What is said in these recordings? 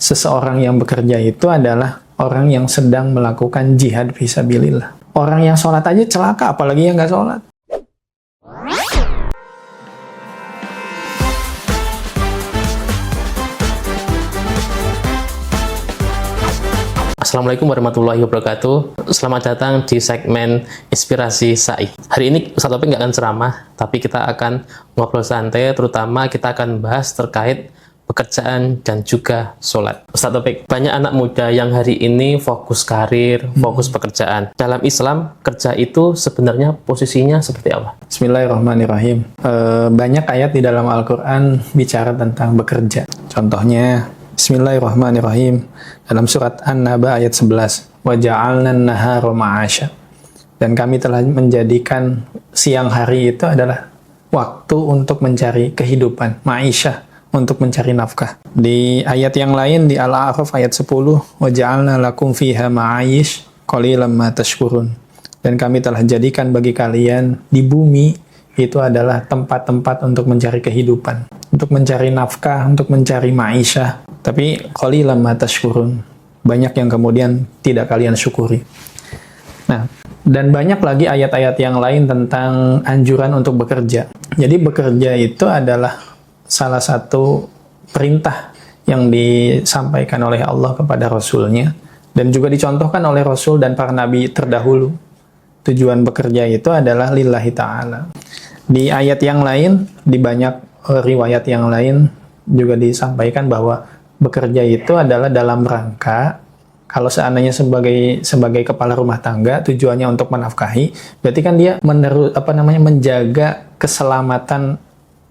Seseorang yang bekerja itu adalah orang yang sedang melakukan jihad fisabilillah. Orang yang sholat aja celaka, apalagi yang nggak sholat. Assalamualaikum warahmatullahi wabarakatuh. Selamat datang di segmen Inspirasi Sa'i. Hari ini Ustaz Taufik nggak akan ceramah, tapi kita akan ngobrol santai, terutama kita akan bahas terkait pekerjaan dan juga sholat. Ustaz Taufik, banyak anak muda yang hari ini fokus karir, fokus pekerjaan. Dalam Islam, kerja itu sebenarnya posisinya seperti apa? Bismillahirrahmanirrahim. Banyak ayat di dalam Al-Quran bicara tentang bekerja. Contohnya, Bismillahirrahmanirrahim. Dalam surat An-Naba ayat 11. وَجَعَلْنَا النَّهَارَ مَعَاشًا. Dan kami telah menjadikan siang hari itu adalah waktu untuk mencari kehidupan. Ma'isyah, untuk mencari nafkah. Di ayat yang lain, di Al-A'raf ayat 10. وَجَعَلْنَا لَكُمْ فِيهَا مَعَايِشْ قَلِيلًا مَا تَشْكُرُونَ. Dan kami telah jadikan bagi kalian di bumi itu adalah tempat-tempat untuk mencari kehidupan, untuk mencari nafkah, untuk mencari ma'isyah. Tapi qalilan ma tashkurun, banyak yang kemudian tidak kalian syukuri. Nah, dan banyak lagi ayat-ayat yang lain tentang anjuran untuk bekerja. Jadi bekerja itu adalah salah satu perintah yang disampaikan oleh Allah kepada Rasul-Nya, dan juga dicontohkan oleh Rasul dan para Nabi terdahulu. Tujuan bekerja itu adalah lillahi ta'ala. Di ayat yang lain, di banyak riwayat yang lain juga disampaikan bahwa bekerja itu adalah dalam rangka, kalau seandainya sebagai kepala rumah tangga, tujuannya untuk menafkahi, berarti kan dia menjaga keselamatan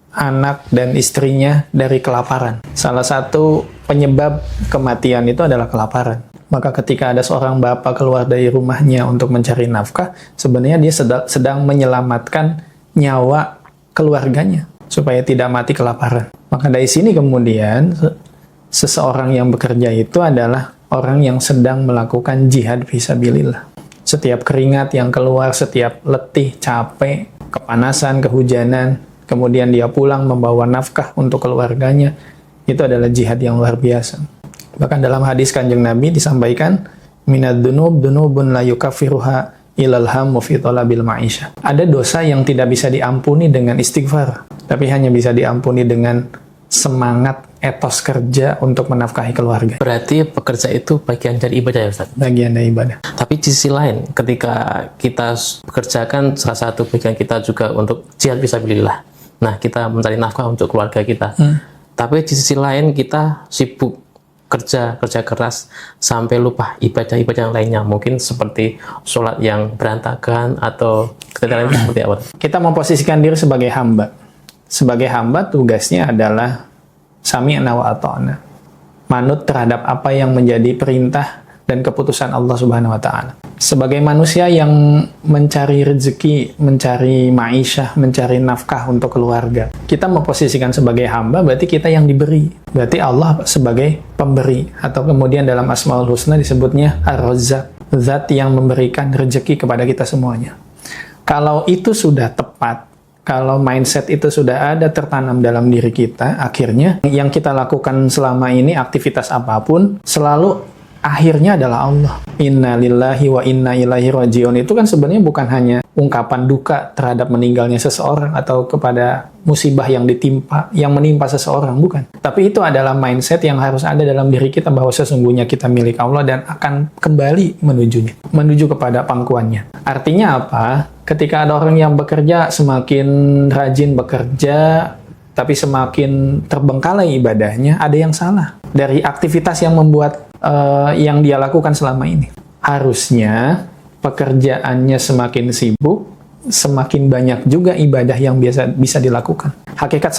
anak dan istrinya dari kelaparan. Salah satu penyebab kematian itu adalah kelaparan. Maka ketika ada seorang bapak keluar dari rumahnya untuk mencari nafkah, sebenarnya dia sedang menyelamatkan nyawa keluarganya supaya tidak mati kelaparan. Maka dari sini kemudian seseorang yang bekerja itu adalah orang yang sedang melakukan jihad fisabilillah. Setiap keringat yang keluar, setiap letih, capek, kepanasan, kehujanan, kemudian dia pulang membawa nafkah untuk keluarganya, itu adalah jihad yang luar biasa. Bahkan dalam hadis Kanjeng Nabi disampaikan, minad dunub dunubun la yukaffiruha ilal hammu fi talabil ma'isyah. Ada dosa yang tidak bisa diampuni dengan istighfar, tapi hanya bisa diampuni dengan semangat etos kerja untuk menafkahi keluarga. Berarti pekerja itu bagian dari ibadah ya Ustaz? Bagian dari ibadah. Tapi di sisi lain, ketika kita bekerjakan, salah satu bagian kita juga untuk jihad fisabilillah. Nah, kita mencari nafkah untuk keluarga kita. Tapi di sisi lain kita sibuk kerja keras sampai lupa ibadah-ibadah yang lainnya. Mungkin seperti sholat yang berantakan atau lain seperti apa? Kita memposisikan diri sebagai hamba. Sebagai hamba tugasnya adalah sami'na wa ata'na, manut terhadap apa yang menjadi perintah dan keputusan Allah Subhanahu wa taala. Sebagai manusia yang mencari rezeki, mencari ma'isyah, mencari nafkah untuk keluarga, kita memposisikan sebagai hamba, berarti kita yang diberi. Berarti Allah sebagai pemberi, atau kemudian dalam Asmaul Husna disebutnya Ar-Razzaq, zat yang memberikan rezeki kepada kita semuanya. Kalau itu sudah tepat, kalau mindset itu sudah ada tertanam dalam diri kita, akhirnya yang kita lakukan selama ini, aktivitas apapun, selalu akhirnya adalah Allah. Inna lillahi wa inna ilaihi raji'un. Itu kan sebenarnya bukan hanya ungkapan duka terhadap meninggalnya seseorang atau kepada musibah yang menimpa seseorang, bukan. Tapi itu adalah mindset yang harus ada dalam diri kita, bahwa sesungguhnya kita milik Allah dan akan kembali menuju kepada pangkuannya. Artinya apa? Ketika ada orang yang bekerja, semakin rajin bekerja, tapi semakin terbengkalai ibadahnya, ada yang salah dari aktivitas yang membuat yang dia lakukan selama ini. Harusnya pekerjaannya semakin sibuk, semakin banyak juga ibadah yang bisa dilakukan. Hakikat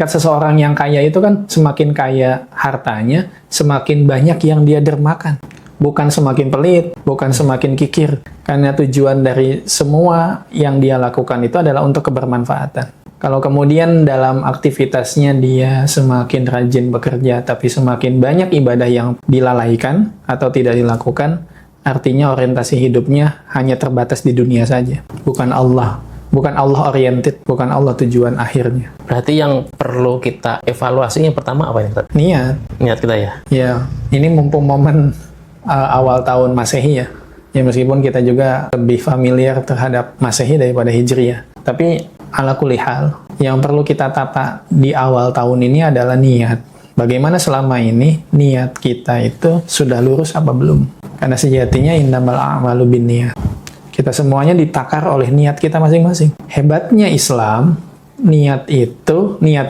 seseorang yang kaya itu kan semakin kaya hartanya, semakin banyak yang dia dermakan. Bukan semakin pelit, bukan semakin kikir. Karena tujuan dari semua yang dia lakukan itu adalah untuk kebermanfaatan. Kalau kemudian dalam aktivitasnya dia semakin rajin bekerja, tapi semakin banyak ibadah yang dilalaikan atau tidak dilakukan, artinya orientasi hidupnya hanya terbatas di dunia saja. Bukan Allah, Bukan Allah oriented, bukan Allah tujuan akhirnya. Berarti yang perlu kita evaluasi yang pertama apa ya, Ustaz? Niat. Niat kita ya. Ya, ini mumpung momen awal tahun Masehi ya. Ya meskipun kita juga lebih familiar terhadap Masehi daripada Hijriah. Tapi ala kulli hal, yang perlu kita tata di awal tahun ini adalah niat. Bagaimana selama ini niat kita itu sudah lurus apa belum? Karena sejatinya innamal a'malu binniyat. Kita semuanya ditakar oleh niat kita masing-masing. Hebatnya Islam, niat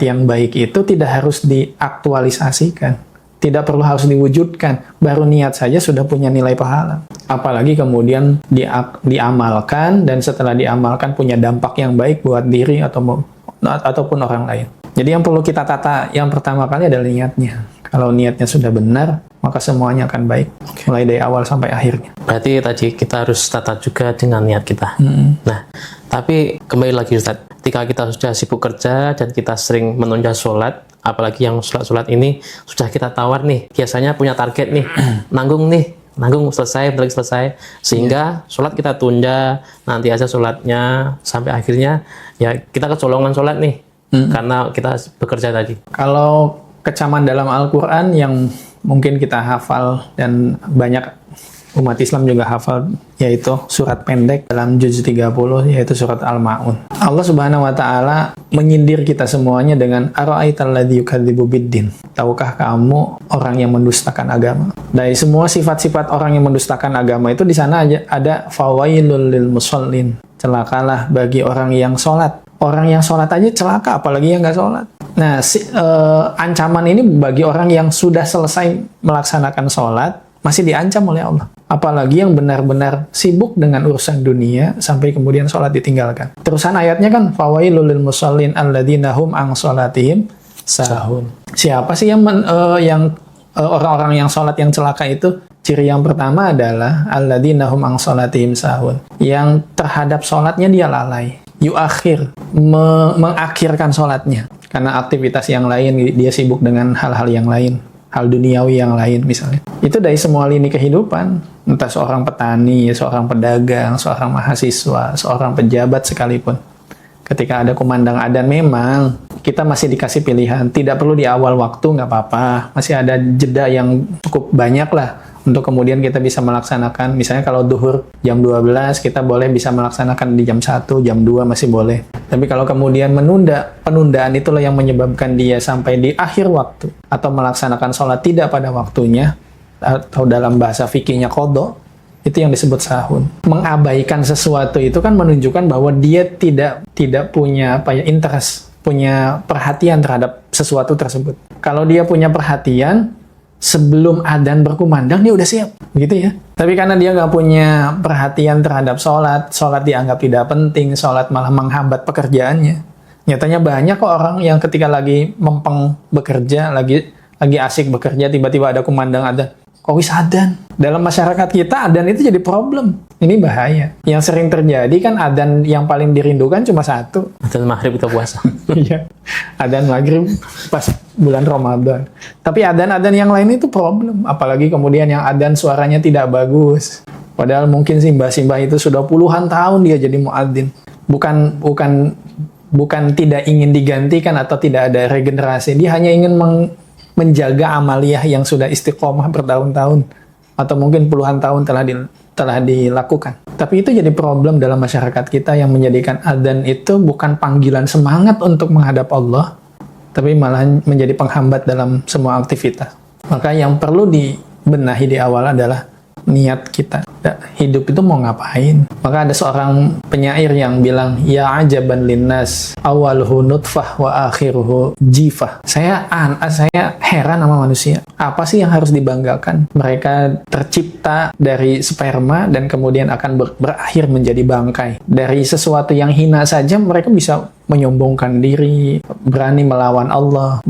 yang baik itu tidak harus diaktualisasikan. Tidak perlu harus diwujudkan. Baru niat saja sudah punya nilai pahala. Apalagi kemudian diamalkan, dan setelah diamalkan punya dampak yang baik buat diri ataupun orang lain. Jadi yang perlu kita tata yang pertama kali adalah niatnya. Kalau niatnya sudah benar, maka semuanya akan baik. Mulai dari awal sampai akhirnya. Berarti tadi kita harus tata juga dengan niat kita. Nah, tapi kembali lagi Ustaz, ketika kita sudah sibuk kerja dan kita sering menunda sholat, apalagi yang sholat ini sudah kita tawar nih, biasanya punya target nih, nanggung selesai, bentar lagi selesai, sehingga sholat kita tunda, nanti aja sholatnya, sampai akhirnya ya kita kecolongan sholat nih, karena kita bekerja tadi. Kalau kecaman dalam Al-Quran yang mungkin kita hafal dan banyak umat Islam juga hafal, yaitu surat pendek dalam juz 30, yaitu surat Al-Ma'un. Allah Subhanahu wa Ta'ala menyindir kita semuanya dengan ara'aital ladzi yukadzibu biddin. Tahukah kamu orang yang mendustakan agama? Dari semua sifat-sifat orang yang mendustakan agama itu di sana aja ada fawailul lil musallin. Celakalah bagi orang yang sholat. Orang yang sholat aja celaka, apalagi yang nggak sholat. Nah, ancaman ini bagi orang yang sudah selesai melaksanakan sholat, masih diancam oleh Allah. Apalagi yang benar-benar sibuk dengan urusan dunia, sampai kemudian sholat ditinggalkan. Terusan ayatnya kan, fawailul lil musallin alladzina hum an sholatihim sahun. Siapa sih yang orang-orang yang sholat yang celaka itu? Ciri yang pertama adalah alladzina hum an sholatihim sahun. Yang terhadap sholatnya dia lalai. Mengakhirkan sholatnya karena aktivitas yang lain, dia sibuk dengan hal-hal yang lain, hal duniawi yang lain misalnya. Itu dari semua lini kehidupan, entah seorang petani, seorang pedagang, seorang mahasiswa, seorang pejabat sekalipun. Ketika ada kumandang adzan, memang kita masih dikasih pilihan, tidak perlu di awal waktu, nggak apa-apa, masih ada jeda yang cukup banyak lah untuk kemudian kita bisa melaksanakan. Misalnya kalau duhur jam 12, kita boleh bisa melaksanakan di jam 1, jam 2 masih boleh. Tapi kalau kemudian penundaan itulah yang menyebabkan dia sampai di akhir waktu, atau melaksanakan sholat tidak pada waktunya, atau dalam bahasa fikihnya qadha, itu yang disebut sahun. Mengabaikan sesuatu itu kan menunjukkan bahwa dia tidak punya interest, punya perhatian terhadap sesuatu tersebut. Kalau dia punya perhatian, sebelum adzan berkumandang dia udah siap, gitu ya. Tapi karena dia nggak punya perhatian terhadap sholat dianggap tidak penting, sholat malah menghambat pekerjaannya. Nyatanya banyak kok orang yang ketika lagi mempeng bekerja, lagi asik bekerja, tiba-tiba ada kumandang adzan, kok wis adzan? Dalam masyarakat kita adzan itu jadi problem. Ini bahaya. Yang sering terjadi kan adzan yang paling dirindukan cuma satu. Adzan maghrib itu puasa. Iya. Adzan maghrib pas bulan Ramadan. Tapi adzan-adzan yang lain itu problem. Apalagi kemudian yang adzan suaranya tidak bagus. Padahal mungkin simbah-simbah itu sudah puluhan tahun dia jadi muadzin. Bukan tidak ingin digantikan atau tidak ada regenerasi. Dia hanya ingin menjaga amaliyah yang sudah istiqomah bertahun-tahun. Atau mungkin puluhan tahun telah dilakukan. Tapi itu jadi problem dalam masyarakat kita yang menjadikan adzan itu bukan panggilan semangat untuk menghadap Allah, tapi malah menjadi penghambat dalam semua aktivitas. Maka yang perlu dibenahi di awal adalah niat kita. Hidup itu mau ngapain? Maka ada seorang penyair yang bilang, ya ajaban linnas awaluhu nutfah wa akhiruhu jifah. Saya heran sama manusia. Apa sih yang harus dibanggakan? Mereka tercipta dari sperma dan kemudian akan berakhir menjadi bangkai. Dari sesuatu yang hina saja mereka bisa menyombongkan diri, berani melawan Allah.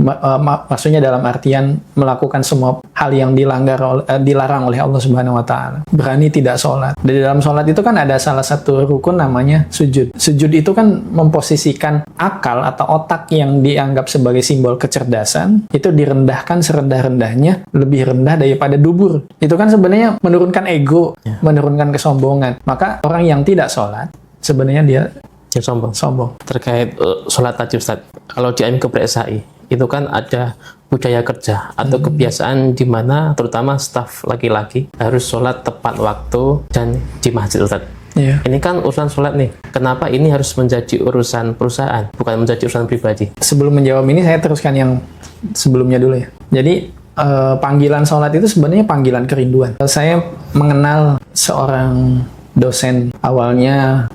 Maksudnya dalam artian melakukan semua hal yang dilarang oleh Allah Subhanahu wa Ta'ala. Berani tidak sholat. Di dalam sholat itu kan ada salah satu rukun namanya sujud. Sujud itu kan memposisikan akal atau otak yang dianggap sebagai simbol kecerdasan, itu direndahkan serendah-rendahnya, lebih rendah daripada dubur. Itu kan sebenarnya menurunkan ego, menurunkan kesombongan. Maka orang yang tidak sholat, sebenarnya dia Yang sombong. Sombong. Terkait sholat tadi Ustaz, kalau di AIM Geprek SAI itu kan ada budaya kerja atau kebiasaan di mana terutama staf laki-laki harus sholat tepat waktu dan di masjid Ustaz. Iya. Ini kan urusan sholat nih, kenapa ini harus menjadi urusan perusahaan bukan menjadi urusan pribadi? Sebelum menjawab ini saya teruskan yang sebelumnya dulu ya. Jadi panggilan sholat itu sebenarnya panggilan kerinduan. Saya mengenal seorang dosen awalnya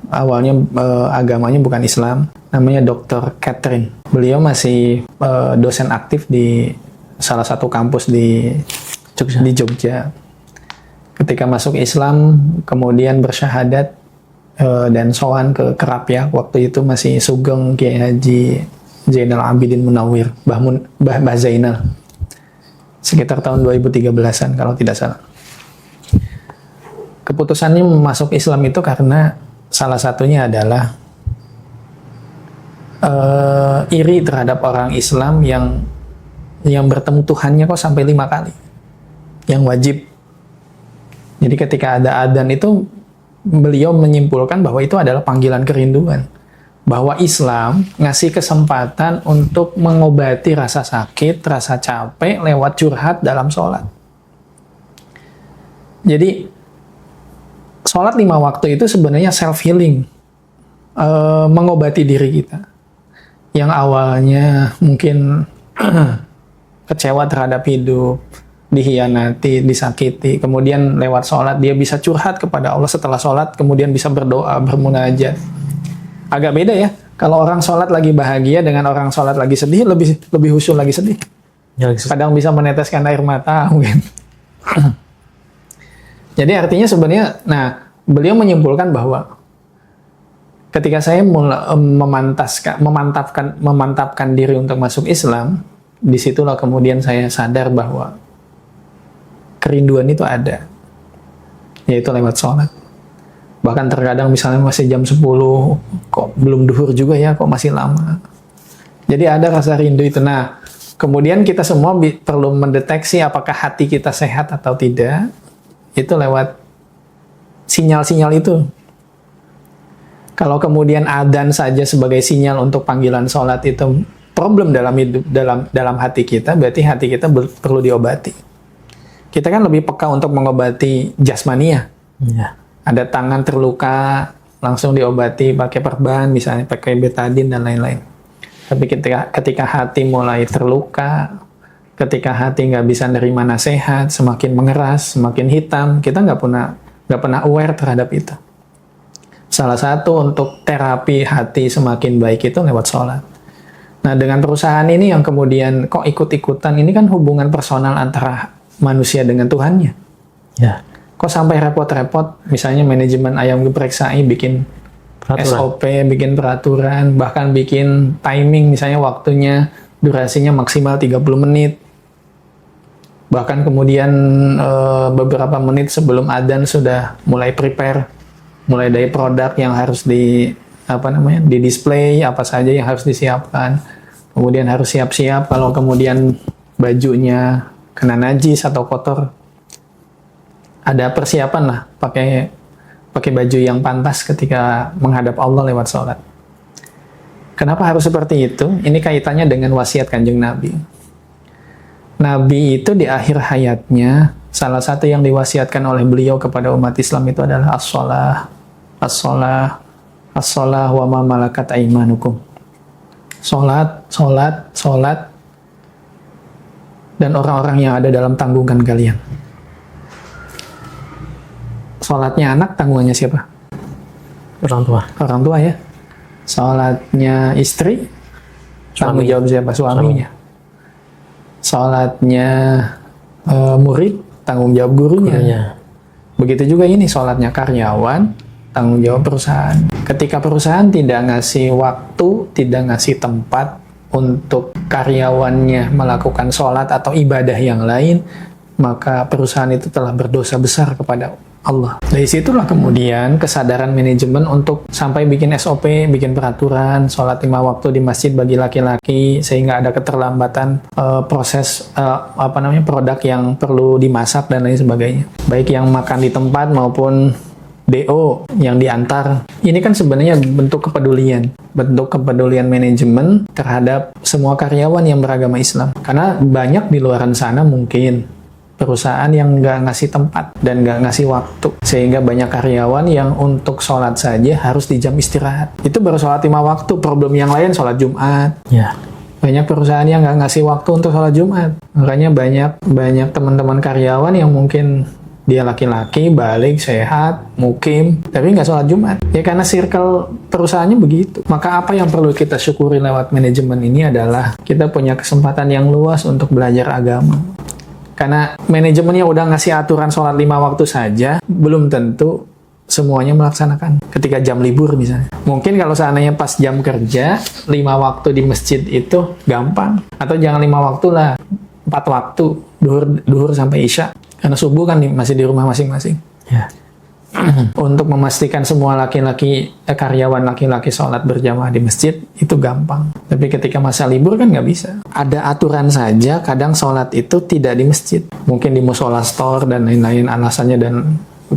agamanya bukan Islam, namanya Dr. Catherine. Beliau masih dosen aktif di salah satu kampus di Jogja. Ketika masuk Islam, kemudian bersyahadat dan sowan ke Kerapia. Waktu itu masih Sugeng Kiai Haji Zainal Abidin Munawir, Mbah Zainal. Sekitar tahun 2013-an kalau tidak salah. Keputusannya masuk Islam itu karena salah satunya adalah iri terhadap orang Islam yang bertemu Tuhannya kok sampai 5 kali, yang wajib. Jadi ketika ada adzan itu beliau menyimpulkan bahwa itu adalah panggilan kerinduan, bahwa Islam ngasih kesempatan untuk mengobati rasa sakit, rasa capek lewat curhat dalam sholat. Jadi sholat 5 waktu itu sebenarnya self-healing, mengobati diri kita. Yang awalnya mungkin kecewa terhadap hidup, dihianati, disakiti, kemudian lewat sholat dia bisa curhat kepada Allah setelah sholat, kemudian bisa berdoa, bermunajat. Agak beda ya, kalau orang sholat lagi bahagia dengan orang sholat lagi sedih, lebih khusyuk lagi sedih. Kadang bisa meneteskan air mata mungkin. Jadi artinya sebenarnya, nah beliau menyimpulkan bahwa ketika saya memantapkan diri untuk masuk Islam, disitulah kemudian saya sadar bahwa kerinduan itu ada, yaitu lewat sholat. Bahkan terkadang misalnya masih jam 10, kok belum duhur juga ya, kok masih lama. Jadi ada rasa rindu itu. Nah, kemudian kita semua perlu mendeteksi apakah hati kita sehat atau tidak, itu lewat sinyal-sinyal itu. Kalau kemudian adzan saja sebagai sinyal untuk panggilan sholat itu problem dalam hidup, dalam hati kita, berarti hati kita perlu diobati. Kita kan lebih peka untuk mengobati jasmania. Ya. Ada tangan terluka, langsung diobati pakai perban, misalnya pakai betadin dan lain-lain. Tapi ketika hati mulai terluka, ketika hati nggak bisa nerima nasihat, semakin mengeras, semakin hitam, kita nggak pernah aware terhadap itu. Salah satu untuk terapi hati semakin baik itu lewat sholat. Nah, dengan perusahaan ini yang kemudian kok ikut-ikutan, ini kan hubungan personal antara manusia dengan Tuhannya. Ya. Kok sampai repot-repot, misalnya manajemen Ayam Geprek SAI bikin Peraturan. SOP, bikin peraturan, bahkan bikin timing, misalnya waktunya, durasinya maksimal 30 menit. Bahkan kemudian beberapa menit sebelum adzan sudah mulai prepare, mulai dari produk yang harus di display, apa saja yang harus disiapkan. Kemudian harus siap-siap kalau kemudian bajunya kena najis atau kotor. Ada persiapan lah, pakai baju yang pantas ketika menghadap Allah lewat sholat. Kenapa harus seperti itu? Ini kaitannya dengan wasiat Kanjeng Nabi. Nabi itu di akhir hayatnya, salah satu yang diwasiatkan oleh beliau kepada umat Islam itu adalah as-sholah wa ma malakat aimanukum. Sholat, dan orang-orang yang ada dalam tanggungan kalian. Sholatnya anak, tanggungannya siapa? Orang tua. Orang tua ya. Sholatnya istri, tanggung jawab siapa? Suaminya. Sholatnya murid, tanggung jawab gurunya. Begitu juga ini sholatnya karyawan, tanggung jawab perusahaan. Ketika perusahaan tidak ngasih waktu, tidak ngasih tempat untuk karyawannya melakukan sholat atau ibadah yang lain, maka perusahaan itu telah berdosa besar kepada Allah. Dari situlah kemudian kesadaran manajemen untuk sampai bikin SOP, bikin peraturan, sholat 5 waktu di masjid bagi laki-laki, sehingga ada keterlambatan proses produk yang perlu dimasak dan lain sebagainya. Baik yang makan di tempat maupun DO yang diantar. Ini kan sebenarnya bentuk kepedulian manajemen terhadap semua karyawan yang beragama Islam. Karena banyak di luaran sana mungkin perusahaan yang nggak ngasih tempat dan nggak ngasih waktu, sehingga banyak karyawan yang untuk sholat saja harus di jam istirahat. Itu baru sholat 5 waktu. Problem yang lain sholat Jumat. Ya. Banyak perusahaan yang nggak ngasih waktu untuk sholat Jumat. Makanya banyak teman-teman karyawan yang mungkin dia laki-laki, balik, sehat, mukim, tapi nggak sholat Jumat. Ya karena circle perusahaannya begitu. Maka apa yang perlu kita syukuri lewat manajemen ini adalah kita punya kesempatan yang luas untuk belajar agama. Karena manajemennya udah ngasih aturan sholat 5 waktu saja, belum tentu semuanya melaksanakan. Ketika jam libur misalnya. Mungkin kalau seandainya pas jam kerja, 5 waktu di masjid itu gampang. Atau jangan 5 waktu lah, 4 waktu, duhur sampai isya. Karena subuh kan masih di rumah masing-masing. Ya. Untuk memastikan semua karyawan laki-laki sholat berjamaah di masjid, itu gampang. Tapi ketika masa libur kan nggak bisa. Ada aturan saja, kadang sholat itu tidak di masjid. Mungkin di musola store dan lain-lain alasannya dan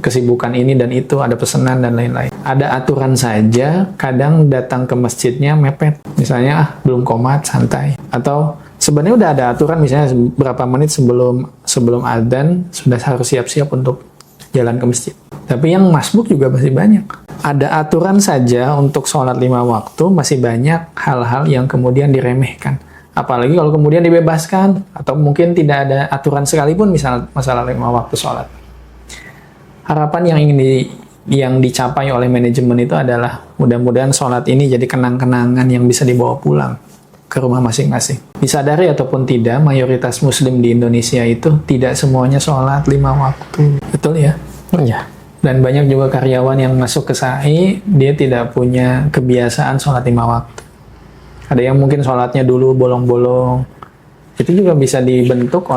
kesibukan ini dan itu, ada pesanan dan lain-lain. Ada aturan saja, kadang datang ke masjidnya mepet. Misalnya, belum qomat, santai. Atau sebenarnya udah ada aturan, misalnya berapa menit sebelum adzan sudah harus siap-siap untuk jalan ke masjid. Tapi yang masbuk juga masih banyak. Ada aturan saja untuk sholat 5 waktu, masih banyak hal-hal yang kemudian diremehkan. Apalagi kalau kemudian dibebaskan, atau mungkin tidak ada aturan sekalipun, misal masalah 5 waktu sholat. Harapan yang dicapai oleh manajemen itu adalah mudah-mudahan sholat ini jadi kenang-kenangan yang bisa dibawa pulang ke rumah masing-masing. Disadari ataupun tidak, mayoritas muslim di Indonesia itu tidak semuanya sholat 5 waktu. Betul ya? Ya. Dan banyak juga karyawan yang masuk ke SAI, dia tidak punya kebiasaan sholat 5 waktu. Ada yang mungkin sholatnya dulu bolong-bolong. Itu juga bisa dibentuk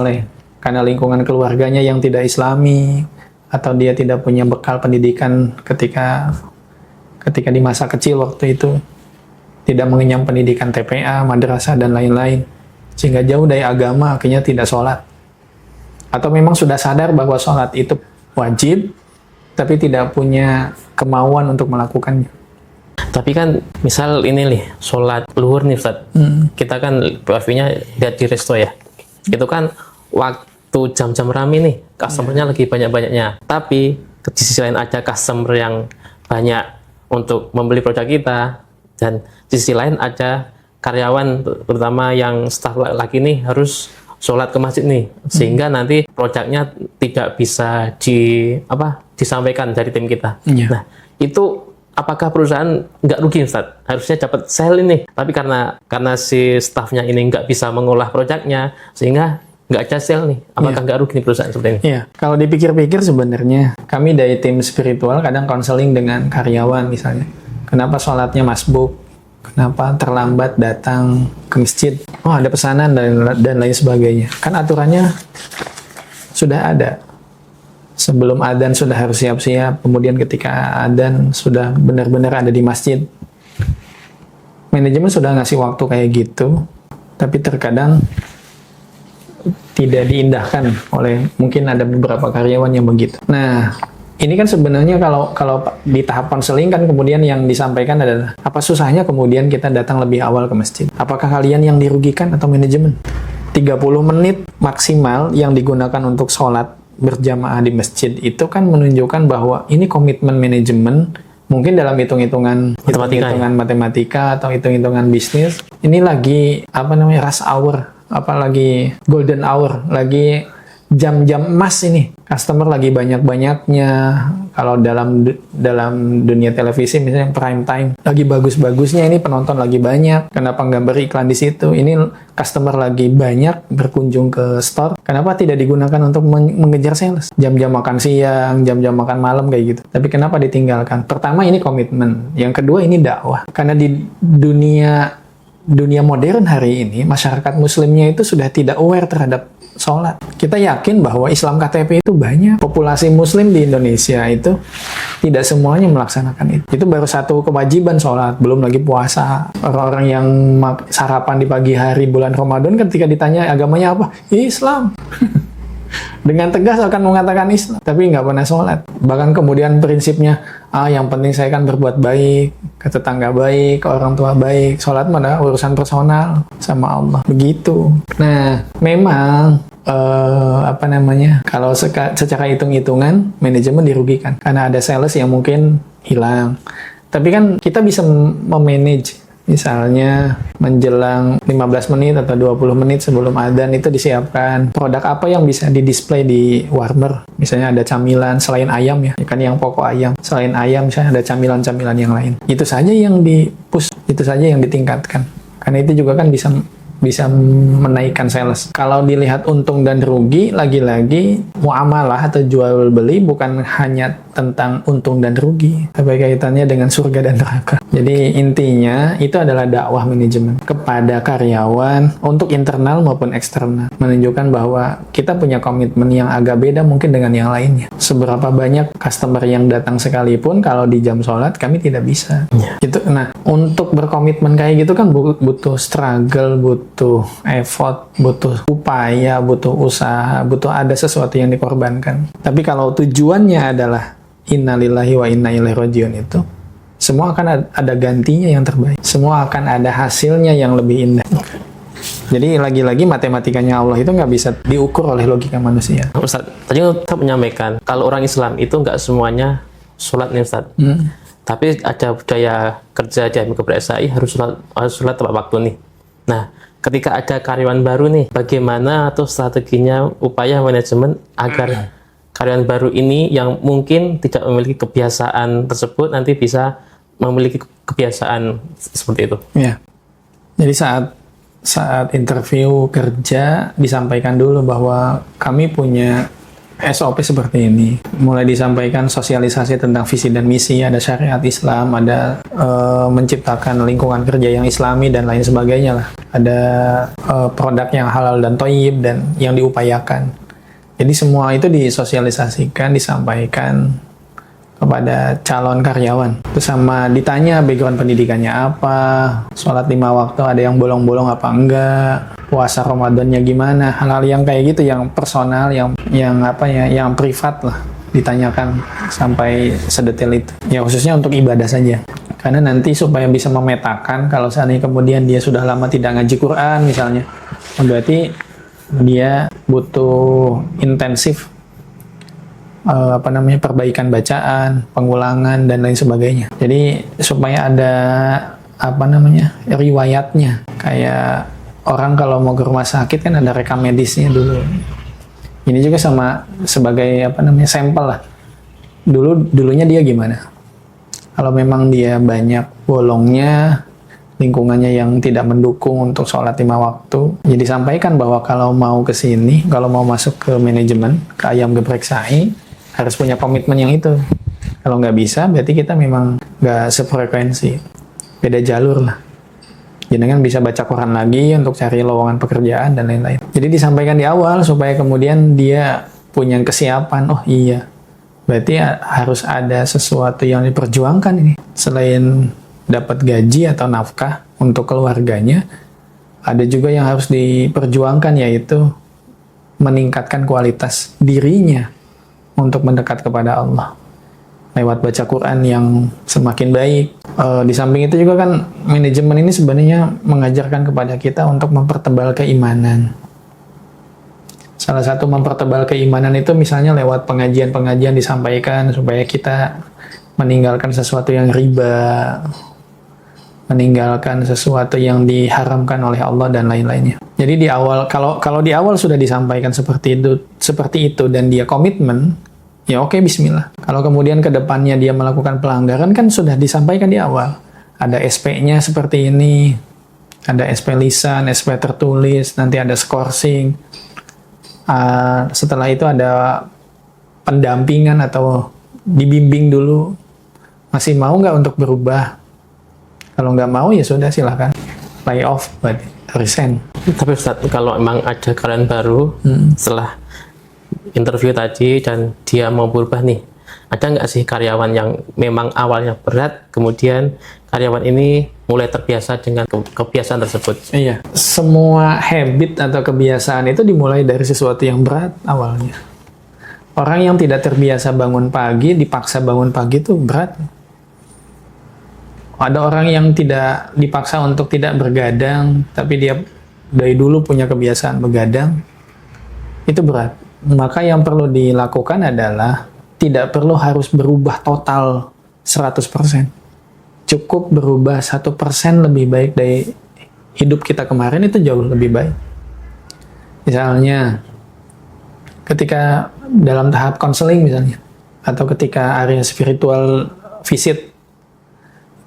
karena lingkungan keluarganya yang tidak islami, atau dia tidak punya bekal pendidikan ketika di masa kecil waktu itu. Tidak mengenyam pendidikan TPA, madrasah, dan lain-lain. Sehingga jauh dari agama, akhirnya tidak sholat. Atau memang sudah sadar bahwa sholat itu wajib, tapi tidak punya kemauan untuk melakukannya. Tapi kan, misal ini nih, sholat luhur nih Ustaz. Kita kan POV-nya lihat di resto ya. Itu kan waktu jam-jam rame nih, customer-nya lagi banyak-banyaknya. Tapi, di sisi lain ada customer yang banyak untuk membeli produk kita. Dan di sisi lain ada karyawan, terutama yang staf laki nih, harus sholat ke masjid nih. Sehingga nanti produknya tidak bisa disampaikan dari tim kita. Nah, itu apakah perusahaan nggak rugi Ustaz? Harusnya dapat sale ini. Tapi karena si stafnya ini nggak bisa mengolah produknya, sehingga nggak ada sale nih. Apakah nggak rugi nih perusahaan seperti ini? Iya, kalau dipikir-pikir sebenarnya kami dari tim spiritual kadang konseling dengan karyawan misalnya. Kenapa sholatnya masbuk? Kenapa terlambat datang ke masjid? Oh, ada pesanan dan lain sebagainya. Kan aturannya sudah ada. Sebelum adzan sudah harus siap-siap. Kemudian ketika adzan sudah benar-benar ada di masjid. Manajemen sudah ngasih waktu kayak gitu. Tapi terkadang tidak diindahkan oleh mungkin ada beberapa karyawan yang begitu. Nah, ini kan sebenarnya kalau di tahap konseling kan kemudian yang disampaikan adalah apa susahnya kemudian kita datang lebih awal ke masjid? Apakah kalian yang dirugikan atau manajemen? 30 menit maksimal yang digunakan untuk sholat berjamaah di masjid itu kan menunjukkan bahwa ini komitmen manajemen, mungkin dalam hitung-hitungan matematika atau hitung-hitungan bisnis. Ini lagi rush hour, lagi golden hour, lagi jam-jam emas ini. Customer lagi banyak-banyaknya. Kalau dalam dunia televisi misalnya prime time, lagi bagus-bagusnya, ini penonton lagi banyak. Kenapa nggak beriklan di situ? Ini customer lagi banyak berkunjung ke store. Kenapa tidak digunakan untuk mengejar sales? Jam-jam makan siang, jam-jam makan malam kayak gitu. Tapi kenapa ditinggalkan? Pertama ini komitmen. Yang kedua ini dakwah. Karena di dunia modern hari ini, masyarakat muslimnya itu sudah tidak aware terhadap sholat. Kita yakin bahwa Islam KTP itu banyak. Populasi muslim di Indonesia itu tidak semuanya melaksanakan itu. Itu baru satu kewajiban sholat, belum lagi puasa. Orang-orang yang sarapan di pagi hari bulan Ramadan ketika ditanya agamanya apa? Islam. dengan tegas akan mengatakan Islam, tapi nggak pernah sholat. Bahkan kemudian prinsipnya, yang penting saya kan berbuat baik, ke tetangga baik, ke orang tua baik, sholat mana urusan personal sama Allah. Begitu. Nah, memang kalau secara hitung-hitungan manajemen dirugikan karena ada sales yang mungkin hilang. Tapi kan kita bisa memanage, misalnya menjelang 15 menit atau 20 menit sebelum adzan itu disiapkan produk apa yang bisa di-display di warmer. Misalnya ada camilan selain ayam ya kan yang pokok ayam. Selain ayam misalnya ada camilan-camilan yang lain. Itu saja yang di-push, itu saja yang ditingkatkan. Karena itu juga kan bisa menaikkan sales. Kalau dilihat untung dan rugi, lagi-lagi muamalah atau jual beli bukan hanya tentang untung dan rugi, tapi kaitannya dengan surga dan neraka. Jadi intinya itu adalah dakwah manajemen kepada karyawan untuk internal maupun eksternal, menunjukkan bahwa kita punya komitmen yang agak beda mungkin dengan yang lainnya. Seberapa banyak customer yang datang sekalipun kalau di jam sholat kami tidak bisa. Itu. Nah, untuk berkomitmen kayak gitu kan butuh struggle, butuh effort, butuh upaya, butuh usaha, butuh ada sesuatu yang dikorbankan. Tapi kalau tujuannya adalah innalillahi wa inna ilaihi rajiun, itu semua akan ada gantinya yang terbaik. Semua akan ada hasilnya yang lebih indah. Jadi lagi-lagi matematikanya Allah itu nggak bisa diukur oleh logika manusia. Ustaz, tadi Ustaz menyampaikan kalau orang Islam itu nggak semuanya sholat nih Ustaz. Tapi ada budaya kerja di Amikom SAI harus sholat tepat waktu nih. Nah, ketika ada karyawan baru nih, bagaimana atau strateginya upaya manajemen agar karyawan baru ini yang mungkin tidak memiliki kebiasaan tersebut nanti bisa memiliki kebiasaan seperti itu? Ya. Jadi saat interview kerja disampaikan dulu bahwa kami punya SOP seperti ini. Mulai disampaikan sosialisasi tentang visi dan misi, ada syariat Islam, ada menciptakan lingkungan kerja yang islami dan lain sebagainya lah. Ada produk yang halal dan thayyib dan yang diupayakan. Jadi semua itu disosialisasikan, disampaikan kepada calon karyawan. Terus sama ditanya background pendidikannya apa, sholat 5 waktu ada yang bolong-bolong apa enggak, puasa Ramadannya gimana, hal-hal yang kayak gitu, yang personal, yang privat lah, ditanyakan sampai sedetail itu. Ya khususnya untuk ibadah saja. Karena nanti supaya bisa memetakan kalau seandainya kemudian dia sudah lama tidak ngaji Quran misalnya, berarti dia butuh intensif perbaikan bacaan, pengulangan dan lain sebagainya. Jadi supaya ada riwayatnya. Kayak orang kalau mau ke rumah sakit kan ada rekam medisnya dulu. Ini juga sama sebagai sampel lah. Dulunya dia gimana? Kalau memang dia banyak bolongnya, lingkungannya yang tidak mendukung untuk sholat 5 waktu, jadi sampaikan bahwa kalau mau ke sini, kalau mau masuk ke manajemen, ke Ayam Geprek SAI, harus punya komitmen yang itu. Kalau nggak bisa, berarti kita memang nggak sefrekuensi, beda jalur lah. Jangan bisa baca Quran lagi untuk cari lowongan pekerjaan dan lain-lain. Jadi disampaikan di awal supaya kemudian dia punya kesiapan. Oh iya, berarti harus ada sesuatu yang diperjuangkan ini. Selain dapat gaji atau nafkah untuk keluarganya, ada juga yang harus diperjuangkan, yaitu meningkatkan kualitas dirinya untuk mendekat kepada Allah lewat baca Quran yang semakin baik. Di samping itu juga kan manajemen ini sebenarnya mengajarkan kepada kita untuk mempertebal keimanan. Salah satu mempertebal keimanan itu misalnya lewat pengajian-pengajian disampaikan supaya kita meninggalkan sesuatu yang riba, meninggalkan sesuatu yang diharamkan oleh Allah dan lain-lainnya. Jadi di awal, kalau di awal sudah disampaikan seperti itu dan dia komitmen, ya oke, bismillah. Kalau kemudian ke depannya dia melakukan pelanggaran, kan sudah disampaikan di awal. Ada SP-nya seperti ini, ada SP lisan, SP tertulis, nanti ada skorsing. Setelah itu ada pendampingan atau dibimbing dulu. Masih mau nggak untuk berubah? Kalau nggak mau ya sudah, silahkan lay off, resign. Tapi Ustaz, kalau memang ada karyawan baru setelah interview tadi dan dia mau berubah nih, ada nggak sih karyawan yang memang awalnya berat, kemudian karyawan ini mulai terbiasa dengan kebiasaan tersebut? Iya. Semua habit atau kebiasaan itu dimulai dari sesuatu yang berat awalnya. Orang yang tidak terbiasa bangun pagi, dipaksa bangun pagi itu berat. Ada orang yang tidak dipaksa untuk tidak bergadang, tapi dia dari dulu punya kebiasaan begadang, itu berat. Maka yang perlu dilakukan adalah tidak perlu harus berubah total 100%. Cukup berubah 1% lebih baik dari hidup kita kemarin, itu jauh lebih baik. Misalnya, ketika dalam tahap konseling misalnya, atau ketika area spiritual visit,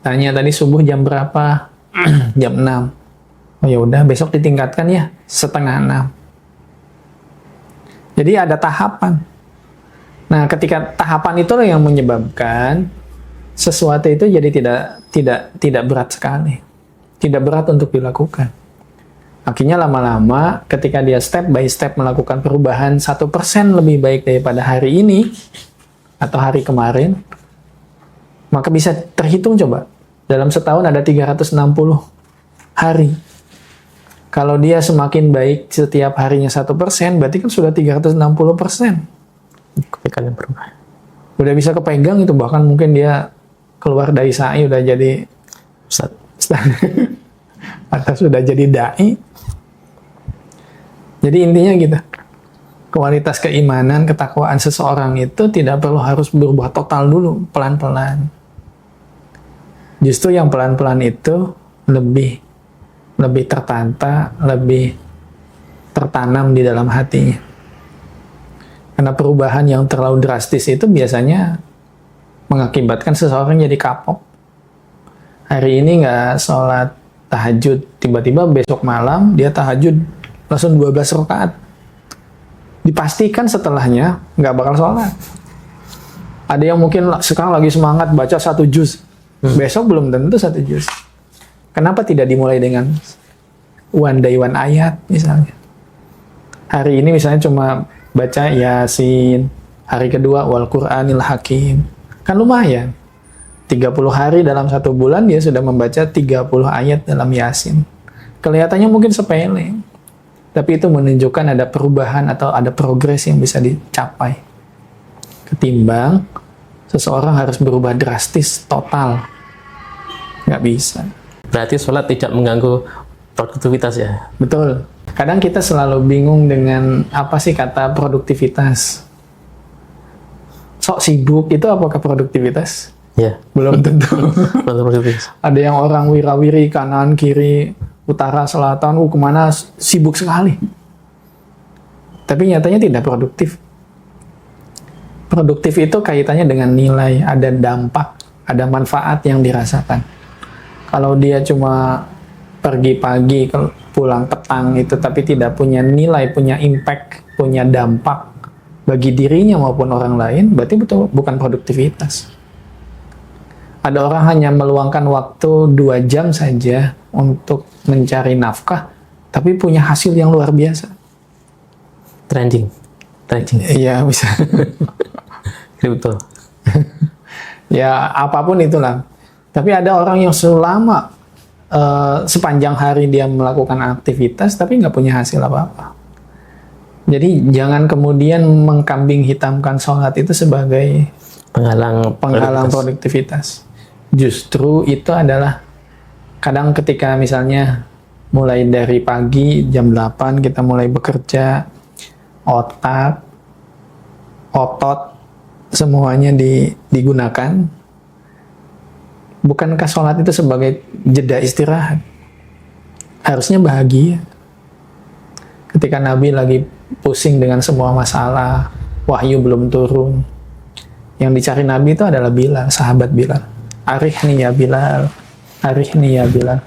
tanya tadi subuh jam berapa? Jam 6. Oh ya udah, besok ditingkatkan ya, setengah 6. Jadi ada tahapan. Nah, ketika tahapan itulah yang menyebabkan sesuatu itu jadi tidak berat sekali. Tidak berat untuk dilakukan. Akhirnya lama-lama ketika dia step by step melakukan perubahan 1% lebih baik daripada hari ini atau hari kemarin, maka bisa terhitung coba. Dalam setahun ada 360 hari. Kalau dia semakin baik setiap harinya 1%, berarti kan sudah 360%. Kebaikan yang berubah. Udah bisa kepegang itu, bahkan mungkin dia keluar dari sa'i udah jadi Ustaz. atau sudah jadi da'i. Jadi intinya gitu. Kualitas keimanan, ketakwaan seseorang itu tidak perlu harus berubah total dulu, pelan-pelan. Justru yang pelan-pelan itu lebih tertata, lebih tertanam di dalam hatinya. Karena perubahan yang terlalu drastis itu biasanya mengakibatkan seseorang jadi kapok. Hari ini nggak sholat tahajud, tiba-tiba besok malam dia tahajud langsung 12 rakaat. Dipastikan setelahnya nggak bakal sholat. Ada yang mungkin sekarang lagi semangat baca 1 juz, besok belum tentu 1 juz. Kenapa tidak dimulai dengan one day one ayat misalnya? Hari ini misalnya cuma baca Yasin, hari kedua wal Qur'anil Hakim. Kan lumayan. 30 hari dalam 1 bulan dia sudah membaca 30 ayat dalam Yasin. Kelihatannya mungkin sepele, tapi itu menunjukkan ada perubahan atau ada progres yang bisa dicapai. Ketimbang seseorang harus berubah drastis, total. Nggak bisa. Berarti sholat tidak mengganggu produktivitas ya? Betul. Kadang kita selalu bingung dengan apa sih kata produktivitas. Sok sibuk itu apakah produktivitas? Ya. Belum tentu. Belum produktivitas. Ada yang orang wira-wiri kanan, kiri, utara, selatan, kemana sibuk sekali. Tapi nyatanya tidak produktif. Produktif itu kaitannya dengan nilai, ada dampak, ada manfaat yang dirasakan. Kalau dia cuma pergi pagi, pulang petang itu, tapi tidak punya nilai, punya impact, punya dampak bagi dirinya maupun orang lain, berarti betul bukan produktivitas. Ada orang hanya meluangkan waktu 2 jam saja untuk mencari nafkah, tapi punya hasil yang luar biasa. Trending. Iya, bisa. Betul. Ya, apapun itulah. Tapi ada orang yang selama sepanjang hari dia melakukan aktivitas, tapi nggak punya hasil apa-apa. Jadi jangan kemudian mengkambing hitamkan sholat itu sebagai penghalang produktivitas. Justru itu adalah kadang ketika misalnya mulai dari pagi jam 8 kita mulai bekerja, otot, semuanya digunakan. Bukankah sholat itu sebagai jeda istirahat? Harusnya bahagia. Ketika Nabi lagi pusing dengan semua masalah, wahyu belum turun, yang dicari Nabi itu adalah Bilal, sahabat Bilal. Arihni ya Bilal, arihni ya Bilal.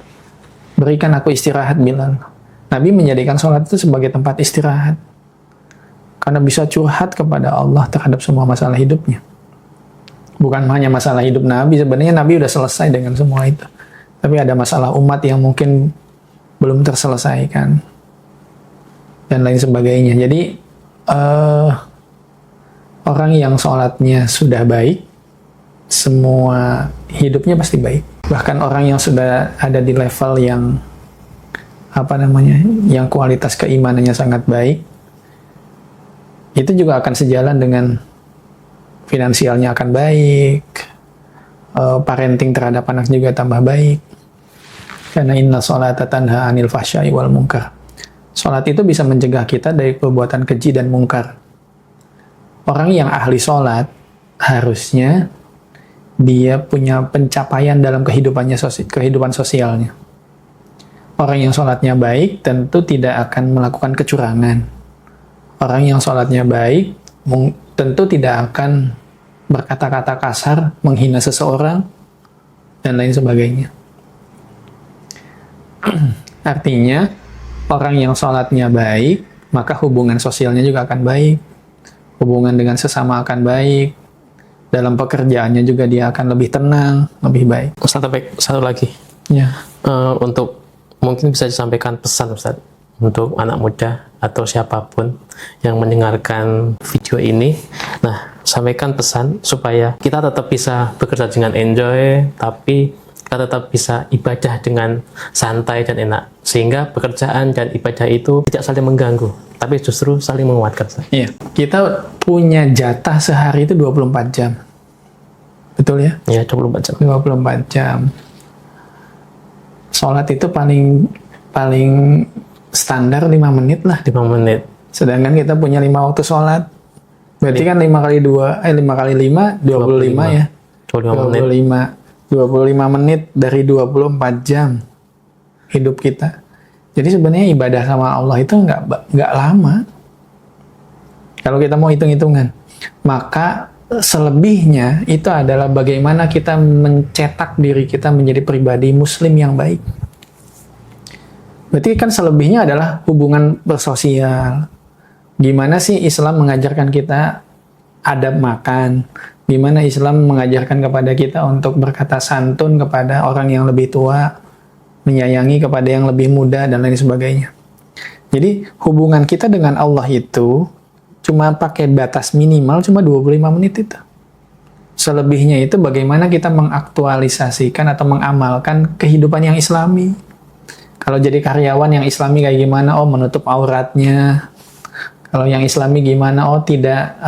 Berikan aku istirahat Bilal. Nabi menjadikan sholat itu sebagai tempat istirahat. Karena bisa curhat kepada Allah terhadap semua masalah hidupnya. Bukan hanya masalah hidup Nabi, sebenarnya Nabi udah selesai dengan semua itu. Tapi ada masalah umat yang mungkin belum terselesaikan. Dan lain sebagainya. Jadi, orang yang sholatnya sudah baik, semua hidupnya pasti baik. Bahkan orang yang sudah ada di level yang, yang kualitas keimanannya sangat baik, itu juga akan sejalan dengan finansialnya akan baik, parenting terhadap anak juga tambah baik. Karena inna sholata tanha anil fahsya'i wal munkar. Sholat itu bisa mencegah kita dari perbuatan keji dan mungkar. Orang yang ahli sholat harusnya dia punya pencapaian dalam kehidupan sosialnya. Orang yang sholatnya baik tentu tidak akan melakukan kecurangan. Orang yang sholatnya baik tentu tidak akan berkata-kata kasar, menghina seseorang, dan lain sebagainya. Artinya, orang yang sholatnya baik, maka hubungan sosialnya juga akan baik. Hubungan dengan sesama akan baik. Dalam pekerjaannya juga dia akan lebih tenang, lebih baik. Ustaz Topik, satu lagi. Ya. Untuk mungkin bisa disampaikan pesan Ustaz untuk anak muda atau siapapun yang mendengarkan video ini. Nah, sampaikan pesan supaya kita tetap bisa bekerja dengan enjoy, tapi kita tetap bisa ibadah dengan santai dan enak. Sehingga pekerjaan dan ibadah itu tidak saling mengganggu, tapi justru saling menguatkan. Iya. Kita punya jatah sehari itu 24 jam. Betul ya? Ya, 24 jam. 24 jam. Sholat itu paling standar 5 menit lah. 5 menit. Sedangkan kita punya 5 waktu sholat. Berarti kan 5 kali 5, 25 ya. 25 menit. 25 menit dari 24 jam hidup kita. Jadi sebenarnya ibadah sama Allah itu nggak lama. Kalau kita mau hitung-hitungan. Maka selebihnya itu adalah bagaimana kita mencetak diri kita menjadi pribadi muslim yang baik. Berarti kan selebihnya adalah hubungan bersosial. Gimana sih Islam mengajarkan kita adab makan? Gimana Islam mengajarkan kepada kita untuk berkata santun kepada orang yang lebih tua, menyayangi kepada yang lebih muda, dan lain sebagainya. Jadi hubungan kita dengan Allah itu cuma pakai batas minimal cuma 25 menit itu. Selebihnya itu bagaimana kita mengaktualisasikan atau mengamalkan kehidupan yang islami. Kalau jadi karyawan yang islami kayak gimana? Oh, menutup auratnya. Kalau yang islami gimana? Oh, tidak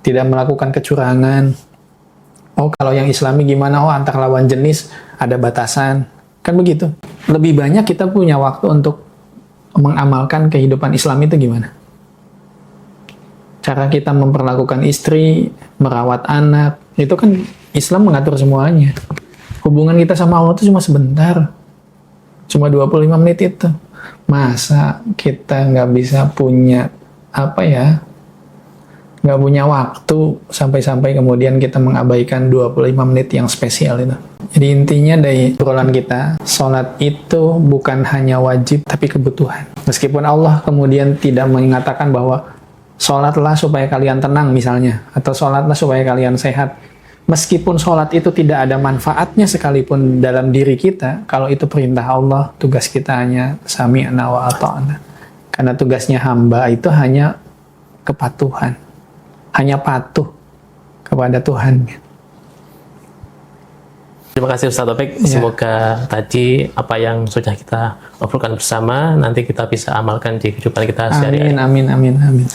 tidak melakukan kecurangan. Oh, kalau yang islami gimana? Oh, antar lawan jenis ada batasan. Kan begitu. Lebih banyak kita punya waktu untuk mengamalkan kehidupan Islam itu gimana? Cara kita memperlakukan istri, merawat anak, itu kan Islam mengatur semuanya. Hubungan kita sama Allah itu cuma sebentar. Cuma 25 menit itu. Masa kita nggak bisa punya nggak punya waktu sampai-sampai kemudian kita mengabaikan 25 menit yang spesial itu. Jadi intinya dari obrolan kita, sholat itu bukan hanya wajib tapi kebutuhan. Meskipun Allah kemudian tidak mengatakan bahwa sholatlah supaya kalian tenang misalnya, atau sholatlah supaya kalian sehat. Meskipun sholat itu tidak ada manfaatnya sekalipun dalam diri kita, kalau itu perintah Allah, tugas kita hanya sami'na wa ata'na. Karena tugasnya hamba itu hanya kepatuhan, hanya patuh kepada Tuhan. Terima kasih Ustaz Topik. Semoga tadi apa yang sudah kita obrolkan bersama nanti kita bisa amalkan di kehidupan kita sehari-hari. Amin.